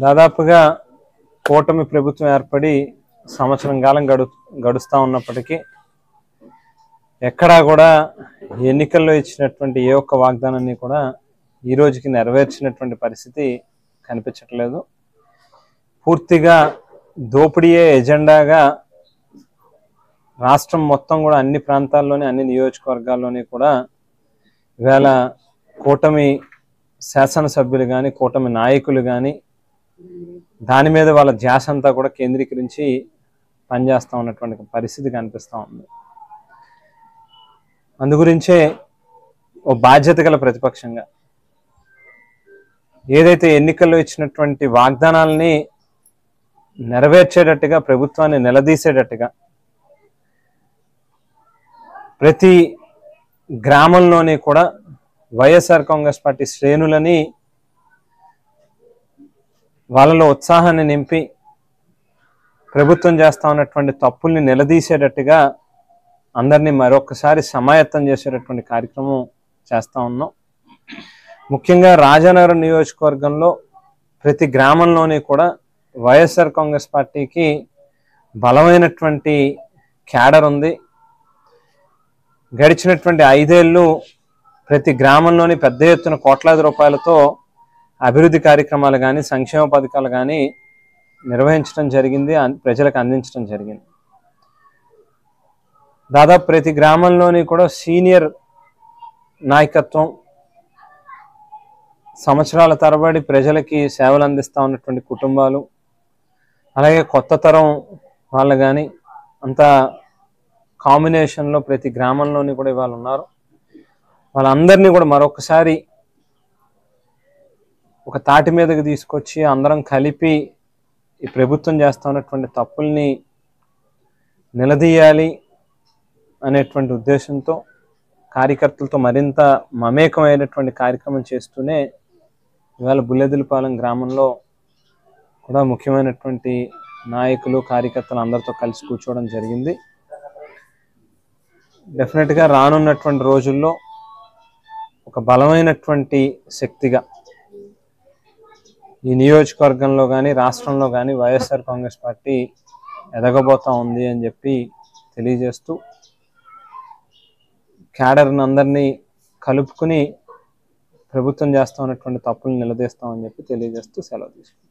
దాదాపుగా కూటమి ప్రభుత్వం ఏర్పడి సంవత్సరం కాలం గడుస్తూ ఉన్నప్పటికీ ఎక్కడా కూడా ఎన్నికల్లో ఇచ్చినటువంటి ఏ ఒక్క వాగ్దానాన్ని కూడా ఈ రోజుకి నెరవేర్చినటువంటి పరిస్థితి కనిపించట్లేదు. పూర్తిగా దోపిడీయే ఎజెండాగా రాష్ట్రం మొత్తం కూడా అన్ని ప్రాంతాల్లోని అన్ని నియోజకవర్గాల్లోని కూడా ఇవాళ కూటమి శాసనసభ్యులు కానీ కూటమి నాయకులు కానీ దాని మీద వాళ్ళ ధ్యాస అంతా కూడా కేంద్రీకరించి పనిచేస్తూ ఉన్నటువంటి పరిస్థితి కనిపిస్తూ ఉంది. అందుగురించే ఓ బాధ్యత గల ప్రతిపక్షంగా ఏదైతే ఎన్నికల్లో ఇచ్చినటువంటి వాగ్దానాలని నెరవేర్చేటట్టుగా ప్రభుత్వాన్ని నిలదీసేటట్టుగా ప్రతి గ్రామంలోని కూడా వైఎస్ఆర్ కాంగ్రెస్ పార్టీ శ్రేణులని వాళ్ళలో ఉత్సాహాన్ని నింపి ప్రభుత్వం చేస్తూ ఉన్నటువంటి తప్పుల్ని నిలదీసేటట్టుగా అందరినీ మరొకసారి సమాయత్తం చేసేటటువంటి కార్యక్రమం చేస్తూ ఉన్నాం. ముఖ్యంగా రాజానగరం నియోజకవర్గంలో ప్రతి గ్రామంలోని కూడా వైఎస్ఆర్ కాంగ్రెస్ పార్టీకి బలమైనటువంటి క్యాడర్ ఉంది. గడిచినటువంటి 5 ఏళ్ళు ప్రతి గ్రామంలోని పెద్ద ఎత్తున కోట్లాది రూపాయలతో అభివృద్ధి కార్యక్రమాలు కానీ సంక్షేమ పథకాలు కానీ నిర్వహించడం జరిగింది, ప్రజలకు అందించడం జరిగింది. దాదాపు ప్రతి గ్రామంలోని కూడా సీనియర్ నాయకత్వం సంవత్సరాల తరబడి ప్రజలకి సేవలు అందిస్తూ ఉన్నటువంటి కుటుంబాలు, అలాగే కొత్త తరం వాళ్ళు కానీ అంతా కాంబినేషన్లో ప్రతి గ్రామంలోని కూడా ఇవాళ ఉన్నారు. వాళ్ళందరినీ కూడా మరొకసారి ఒక తాటి మీదకి తీసుకొచ్చి అందరం కలిపి ఈ ప్రభుత్వం చేస్తూ ఉన్నటువంటి తప్పుల్ని నిలదీయాలి అనేటువంటి ఉద్దేశంతో కార్యకర్తలతో మరింత మమేకమైనటువంటి కార్యక్రమం చేస్తూనే ఇవాళ బుల్లెదులపాలెం గ్రామంలో కూడా ముఖ్యమైనటువంటి నాయకులు కార్యకర్తలు అందరితో కలిసి కూర్చోవడం జరిగింది. డెఫినెట్గా రానున్నటువంటి రోజుల్లో ఒక బలమైనటువంటి శక్తిగా ఈ నియోజకవర్గంలో కానీ రాష్ట్రంలో కానీ వైఎస్ఆర్ కాంగ్రెస్ పార్టీ ఎదగబోతూ ఉంది అని చెప్పి తెలియజేస్తూ క్యాడర్ని అందరినీ కలుపుకుని ప్రభుత్వం చేస్తూ ఉన్నటువంటి తప్పులను నిలదీస్తామని చెప్పి తెలియజేస్తూ సెలవు తీసుకుంటాం.